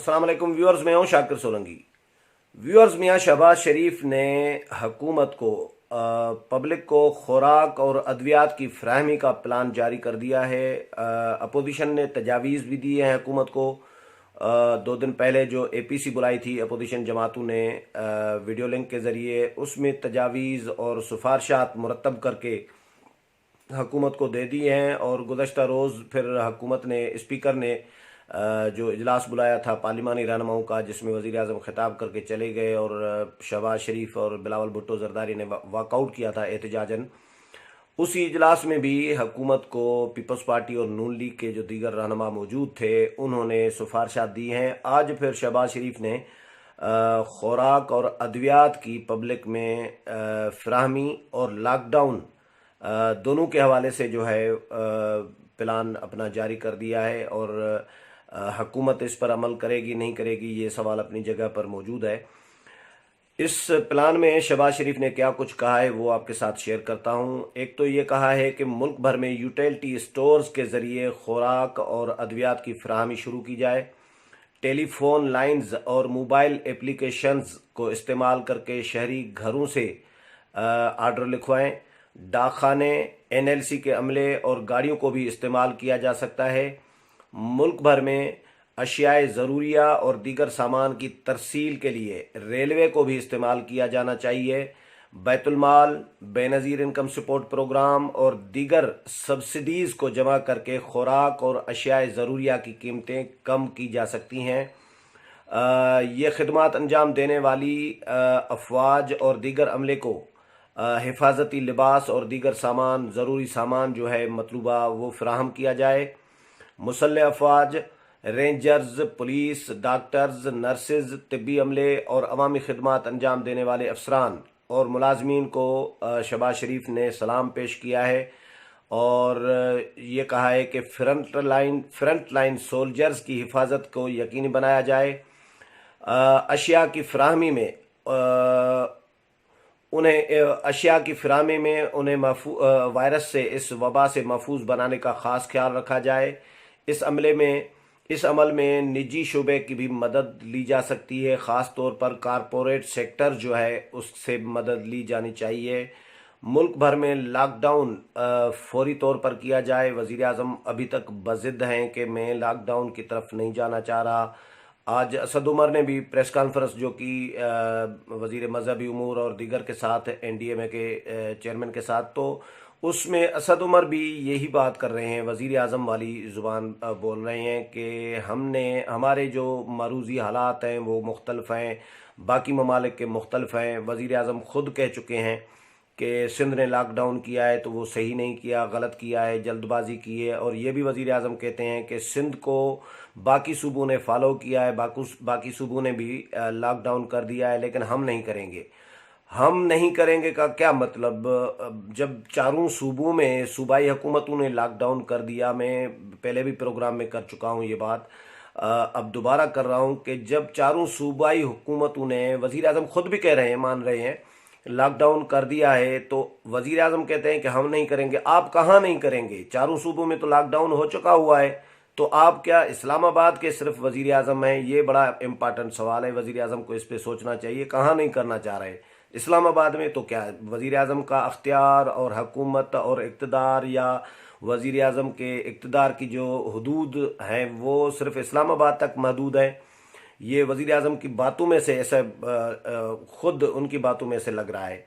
अस्सलाम वालेकुम व्यूअर्स, मैं हूं शाकिर सोलंकी। व्यूअर्स, मियां शहबाज शरीफ ने हुकूमत को पब्लिक को खुराक और अद्वियात की फ्राहमी का प्लान जारी कर दिया है। अपोजिशन ने तजावीज़ भी दी है हुकूमत को। 2 दिन पहले जो APC बुलाई थी अपोजिशन जमातों ने वीडियो लिंक के ज़रिए, उसमें तजावीज़ और सिफारशात मुरतब करके हुकूमत को दे दी हैं। और गुज़श्ता रोज़ फिर हुकूमत ने, स्पीकर ने जो इजलास बुलाया था पार्लिमानी रहनुमाओं का, जिसमें वज़ीर आज़म खिताब करके चले गए और शहबाज शरीफ और बिलावल भुट्टो जरदारी ने वॉकआउट किया था एहतजाजन। उसी इजलास में भी हुकूमत को पीपल्स पार्टी और नून लीग के जो दीगर रहनुमा मौजूद थे, उन्होंने सिफारशात दी हैं। आज फिर शहबाज शरीफ ने खुराक और अद्वियात की पब्लिक में फ्राहमी और लॉकडाउन दोनों के हवाले से जो है प्लान अपना जारी कर दिया है। और हुकूमत इस पर अमल करेगी नहीं करेगी, ये सवाल अपनी जगह पर मौजूद है। इस प्लान में शहबाज शरीफ ने क्या कुछ कहा है वो आपके साथ शेयर करता हूँ। एक तो ये कहा है कि मुल्क भर में यूटिलिटी स्टोर्स के ज़रिए खुराक और अद्वियात की फ्राहमी शुरू की जाए। टेलीफोन लाइंस और मोबाइल एप्लीकेशंस को इस्तेमाल करके शहरी घरों से आर्डर लिखवाएं। डाकखाने, NLC के अमले और गाड़ियों को भी इस्तेमाल किया जा सकता है। मुल्क भर में अशियाए ज़रूरिया और दीगर सामान की तरसील के लिए रेलवे को भी इस्तेमाल किया जाना चाहिए। Baitulmal, Benazir income support program और दीगर सब्सिडीज़ को जमा करके खुराक और अशियाए ज़रूरिया की कीमतें कम की जा सकती हैं। ये खिदमात अंजाम देने वाली अफवाज और दीगर अमले को हिफाजती लिबास और दीगर सामान, ज़रूरी सामान जो है मतलूबा, वो फ्राहम किया जाए। मुसल्लह अफवाज, रेंजर्स, पुलिस, डॉक्टर्स, नर्सेज, तिब्बी अमले और अवामी खिदमात अंजाम देने वाले अफसरान और मुलाजमीन को शहबाज शरीफ ने सलाम पेश किया है। और ये कहा है कि फ्रंट लाइन सोल्जर्स की हिफाजत को यकीनी बनाया जाए। अशिया की फ्राहमी में उन्हें वायरस से, इस वबा से महफूज बनाने का ख़ास ख्याल रखा जाए। इस अमल में निजी शोबे की भी मदद ली जा सकती है, ख़ास तौर पर कारपोरेट सेक्टर जो है उससे मदद ली जानी चाहिए। मुल्क भर में लॉकडाउन फौरी तौर पर किया जाए। वज़ीर आज़म अभी तक बज़िद हैं कि मैं लॉकडाउन की तरफ नहीं जाना चाह रहा। आज असद उमर ने भी प्रेस कॉन्फ्रेंस जो कि वज़ीर मजहबी उमूर और दीगर के साथ, NDMA के चेयरमैन के साथ, तो उसमें असद उमर भी यही बात कर रहे हैं, वज़ीर आज़म वाली ज़ुबान बोल रहे हैं कि हमारे जो मारूज़ी हालात हैं वो मुख्तलिफ हैं, बाकी ममालिक के मुख्तलिफ हैं। वज़ीर आज़म ख़ुद कह चुके हैं कि सिंध ने लॉकडाउन किया है तो वो सही नहीं किया, गलत किया है, जल्दबाजी की है। और ये भी वज़ीर आज़म कहते हैं कि सिंध को बाकी सूबों ने फॉलो किया है, बाकी सूबों ने भी लॉकडाउन कर दिया है, लेकिन हम नहीं करेंगे। हम नहीं करेंगे का क्या मतलब? जब चारों सूबों में सूबाई हुकूमतों ने लॉकडाउन कर दिया, मैं पहले भी प्रोग्राम में कर चुका हूँ ये बात, अब दोबारा कर रहा हूँ कि जब चारों सूबाई हुकूमतों ने, वज़ीर आज़म खुद भी कह रहे हैं, मान रहे हैं, लॉकडाउन कर दिया है, तो वज़ीर आज़म कहते हैं कि हम नहीं करेंगे। आप कहाँ नहीं करेंगे? चारों सूबों में तो लॉकडाउन हो चुका हुआ है, तो आप क्या इस्लामाबाद के सिर्फ वज़ीर आज़म हैं? ये बड़ा इम्पॉर्टेंट सवाल है, वज़ीर आज़म को इस पर सोचना चाहिए। कहाँ नहीं करना चाह रहे? इस्लामाबाद में तो क्या वज़ीर आज़म का अख्तियार और हुकूमत और इक़्तिदार, या वज़ीर आज़म के इक़्तिदार की जो हदूद हैं वो सिर्फ इस्लामाबाद तक महदूद है? ये वज़ीर आज़म की बातों में से ऐसा खुद उनकी बातों में से लग रहा है।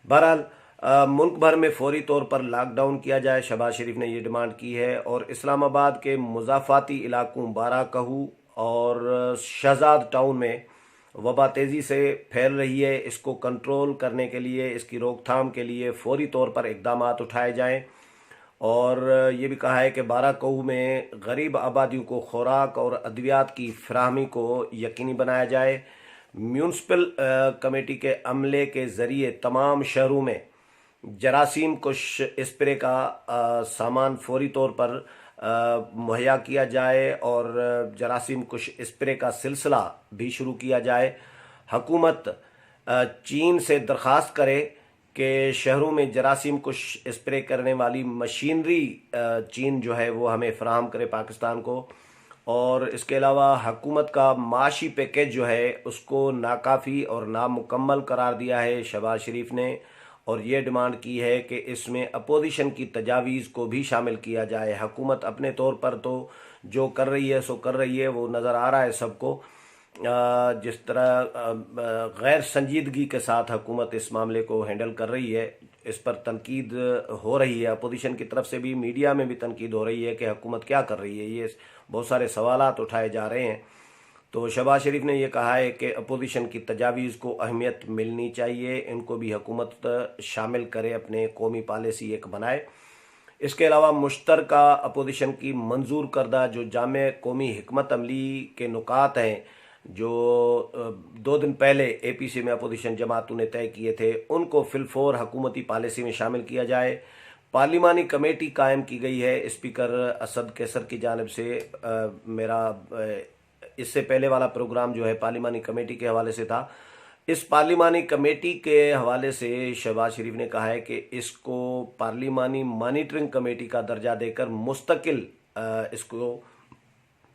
बहरहाल मुल्क भर में फौरी तौर पर लॉकडाउन किया जाए, शहबाज शरीफ ने ये डिमांड की है। और इस्लामाबाद के मुज़ाफ़ाती इलाकों बाराकहू और शहजाद टाउन में वबा तेज़ी से फैल रही है। इसको कंट्रोल करने के लिए, इसकी रोकथाम के लिए फौरी तौर पर इक़दाम उठाए जाएं। और ये भी कहा है कि बाराकहू में गरीब आबादियों को खुराक और अद्वियात की फ्राहमी को यकीनी बनाया जाए। म्यूनसिपल कमेटी के अमले के ज़रिए तमाम शहरों में जरासीम कुश स्प्रे का सामान फौरी तौर पर मुहैया किया जाए और जरासीम कुश स्प्रे का सिलसिला भी शुरू किया जाए। हुकूमत चीन से दरख्वास्त करे कि शहरों में जरासीम कुश स्प्रे करने वाली मशीनरी चीन जो है वो हमें फ़राहम करे पाकिस्तान को। और इसके अलावा हुकूमत का माशी पैकेज जो है उसको नाकाफ़ी और नामुकम्मल करार दिया है शहबाज शरीफ ने, और ये डिमांड की है कि इसमें अपोजिशन की तजावीज़ को भी शामिल किया जाए। हुकूमत अपने तौर पर तो जो कर रही है सो कर रही है, वो नज़र आ रहा है सबको। जिस तरह गैर संजीदगी के साथ हुकूमत इस मामले को हैंडल कर रही है, इस पर तनकीद हो रही है। अपोजिशन की तरफ से भी, मीडिया में भी तनकीद हो रही है कि हुकूमत क्या कर रही है, ये बहुत सारे सवालात उठाए जा रहे हैं। तो शहबाज शरीफ ने यह कहा है कि अपोजिशन की तजावीज़ को अहमियत मिलनी चाहिए, इनको भी हुकूमत शामिल करे, अपने कौमी पॉलिसी एक बनाए। इसके अलावा मुश्तरका अपोजिशन की मंजूर करदा जो जामे कौमी हिकमत अमली के नुकात हैं, जो 2 दिन पहले APC में अपोजिशन जमातों ने तय किए थे, उनको फिलफोर हुकूमती पॉलिसी में शामिल किया जाए। पार्लिमानी कमेटी कायम की गई है स्पीकर असद कैसर की जानिब से। मेरा इससे पहले वाला प्रोग्राम जो है पार्लिमानी कमेटी के हवाले से था। इस पार्लिमानी कमेटी के हवाले से शहबाज शरीफ ने कहा है कि इसको पार्लिमानी मॉनिटरिंग कमेटी का दर्जा देकर इसको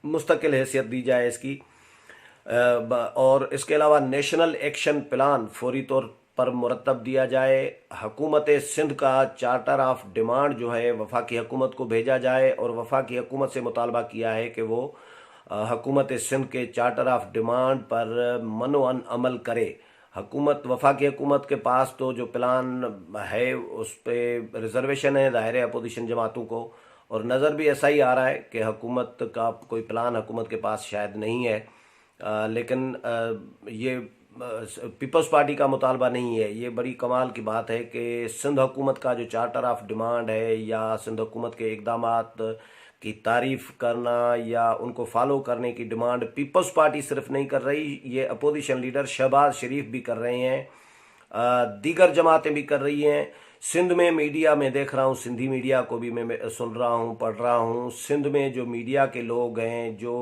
मुस्तकिल हैसियत दी जाए इसकी। और इसके अलावा नेशनल एक्शन प्लान फौरी तौर पर मुरतब दिया जाए। हुकूमत सिंध का चार्टर ऑफ डिमांड जो है वफाकी हुकूमत को भेजा जाए, और वफाकी हुकूमत से मुतालबा किया है कि वो हुकूमत सिंध के चार्टर ऑफ डिमांड पर मनोअन अमल करे। वफाकी हुकूमत के पास तो जो प्लान है उस पर रिजर्वेशन है, ज़ाहिर है अपोजिशन जमातों को, और नज़र भी ऐसा ही आ रहा है कि हुकूमत का कोई प्लान हुकूमत के पास शायद नहीं है। लेकिन ये पीपल्स पार्टी का मुतालबा नहीं है। ये बड़ी कमाल की बात है कि सिंध हुकूमत का जो चार्टर ऑफ डिमांड है या सिंध हुकूमत के इकदामात की तारीफ करना या उनको फॉलो करने की डिमांड पीपल्स पार्टी सिर्फ नहीं कर रही, ये अपोजिशन लीडर शहबाज शरीफ भी कर रहे हैं, दीगर जमातें भी कर रही हैं। सिंध में मीडिया में देख रहा हूँ, सिंधी मीडिया को भी मैं सुन रहा हूँ, पढ़ रहा हूँ। सिंध में जो मीडिया के लोग हैं जो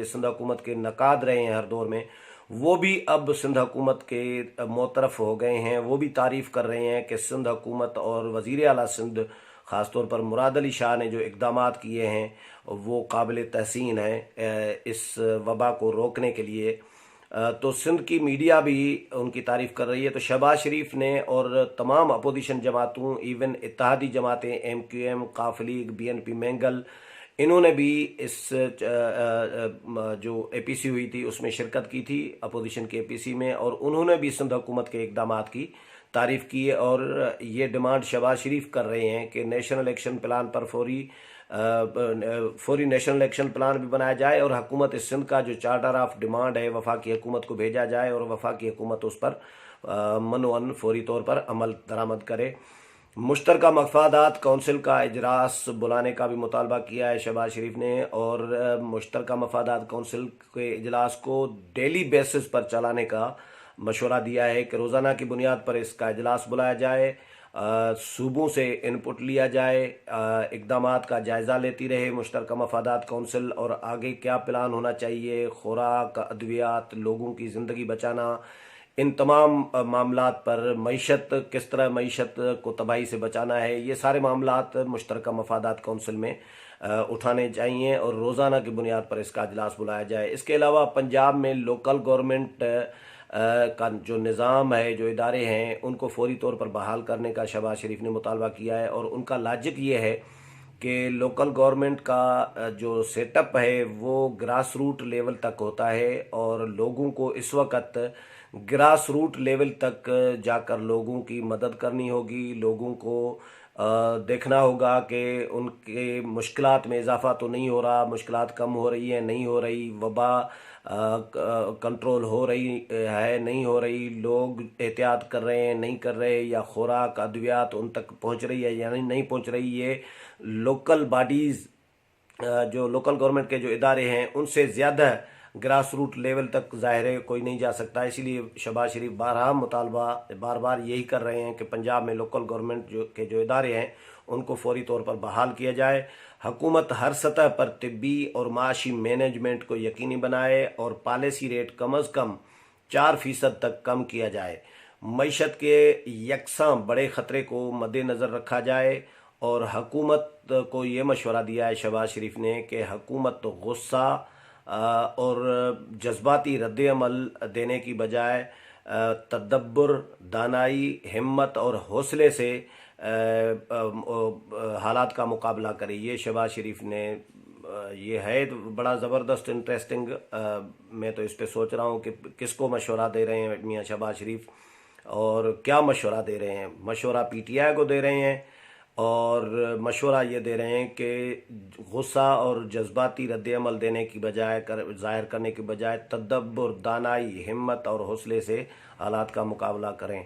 सिंध हुकूमत के नकाद रहे हैं हर दौर में, वो भी अब सिंध हुकूमत के मोतरफ हो गए हैं। वो भी तारीफ़ कर रहे हैं कि सिंध हुकूमत और वज़ीर आला सिंध ख़ासतौर पर मुराद अली शाह ने जो इक़दामात किए हैं वो काबिल तहसीन है इस वबा को रोकने के लिए। तो सिंध की मीडिया भी उनकी तारीफ़ कर रही है। तो शहबाज शरीफ ने और तमाम अपोजिशन जमातों, इवन इत्तेहादी जमातें MQM, काफ लीग, BNP मैंगल, इन्होंने भी इस जो APC हुई थी उसमें शिरकत की थी, अपोजिशन की APC में, और उन्होंने भी सिंध हुकूमत के इक़दामात की तारीफ़ की है। और ये डिमांड शहबाज शरीफ कर रहे हैं कि नेशनल एक्शन प्लान पर फौरी नेशनल एक्शन प्लान भी बनाया जाए, और हुकूमत सिंध का जो चार्टर ऑफ डिमांड है वफाकी हुकूमत को भेजा जाए, और वफाकी हुकूमत उस पर मनोअन फौरी तौर पर अमल दरामद करे। मुश्तरका मफादात कौंसिल का इजलास बुलाने का भी मुतालबा किया है शहबाज शरीफ ने, और मुश्तरका मफादात कौंसिल के इजलास को डेली बेसिस पर चलाने का मशवरा दिया है कि रोज़ाना की बुनियाद पर इसका इजलास बुलाया जाए, सूबों से इनपुट लिया जाए, इक़दामात का जायज़ा लेती रहे मुश्तरका मफादात कौंसिल, और आगे क्या प्लान होना चाहिए, खुराक, अद्वियात, लोगों की ज़िंदगी बचाना, इन तमाम मामलात पर, मईशत, किस तरह मईशत को तबाही से बचाना है, ये सारे मामलात मुश्तरका मफादात कौंसिल में उठाने चाहिए, और रोज़ाना की बुनियाद पर इसका इजलास बुलाया जाए। इसके अलावा पंजाब में लोकल गवर्नमेंट का जो निज़ाम है, जो इदारे हैं, उनको फौरी तौर पर बहाल करने का शहबाज शरीफ ने मुतालबा किया है। और उनका लॉजिक ये है कि लोकल गवर्नमेंट का जो सेटअप है वो ग्रास रूट लेवल तक होता है, और लोगों को इस वक्त ग्रास रूट लेवल तक जाकर लोगों की मदद करनी होगी। लोगों को देखना होगा कि उनके मुश्किलात में इजाफा तो नहीं हो रहा, मुश्किलात कम हो रही है, नहीं हो रही, वबा कंट्रोल हो रही है, नहीं हो रही, लोग एहतियात कर रहे हैं, नहीं कर रहे, या खुराक, अद्वियात उन तक पहुंच रही है या नहीं पहुंच रही। ये लोकल बॉडीज़, जो लोकल गवर्नमेंट के जो इदारे हैं, उनसे ज़्यादा ग्रास रूट लेवल तक ज़ाहिर है कोई नहीं जा सकता। इसीलिए शहबाज शरीफ बार बार यही कर रहे हैं कि पंजाब में लोकल गवर्नमेंट जो इदारे हैं उनको फौरी तौर पर बहाल किया जाए। हुकूमत हर सतह पर तिब्बी और माशी मैनेजमेंट को यकीनी बनाए, और पॉलिसी रेट कम अज़ कम 4% तक कम किया जाए। मईशत के यकसां बड़े ख़तरे को मद्देनज़र रखा जाए, और हुकूमत को ये मशवरा दिया है शहबाज शरीफ ने कि हुकूमत तो गुस्सा और जज्बाती रद्द-ए-अमल देने की बजाय तदब्बर, दानाई, हिम्मत और हौसले से हालात का मुकाबला करे। ये शहबाज शरीफ ने ये है तो बड़ा ज़बरदस्त इंटरेस्टिंग। मैं तो इस पे सोच रहा हूँ कि किसको मशवरा दे रहे हैं मियाँ शहबाज शरीफ और क्या मशवरा दे रहे हैं। मशवरा पीटीआई को दे रहे हैं और मशवरा ये दे रहे हैं कि गुस्सा और जज्बाती रद्द-ए-अमल देने की बजाय ज़ाहिर करने की बजाय तदब्बर, दानाई, हिम्मत और हौसले से हालात का मुकाबला करें।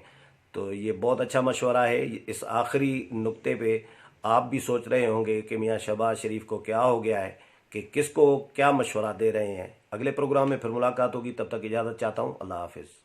तो ये बहुत अच्छा मशवरा है। इस आखिरी नुक्ते पे आप भी सोच रहे होंगे कि मियाँ शहबाज शरीफ को क्या हो गया है, कि किसको क्या मशवरा दे रहे हैं। अगले प्रोग्राम में फिर मुलाकात होगी, तब तक इजाज़त चाहता हूँ। अल्लाह हाफिज़।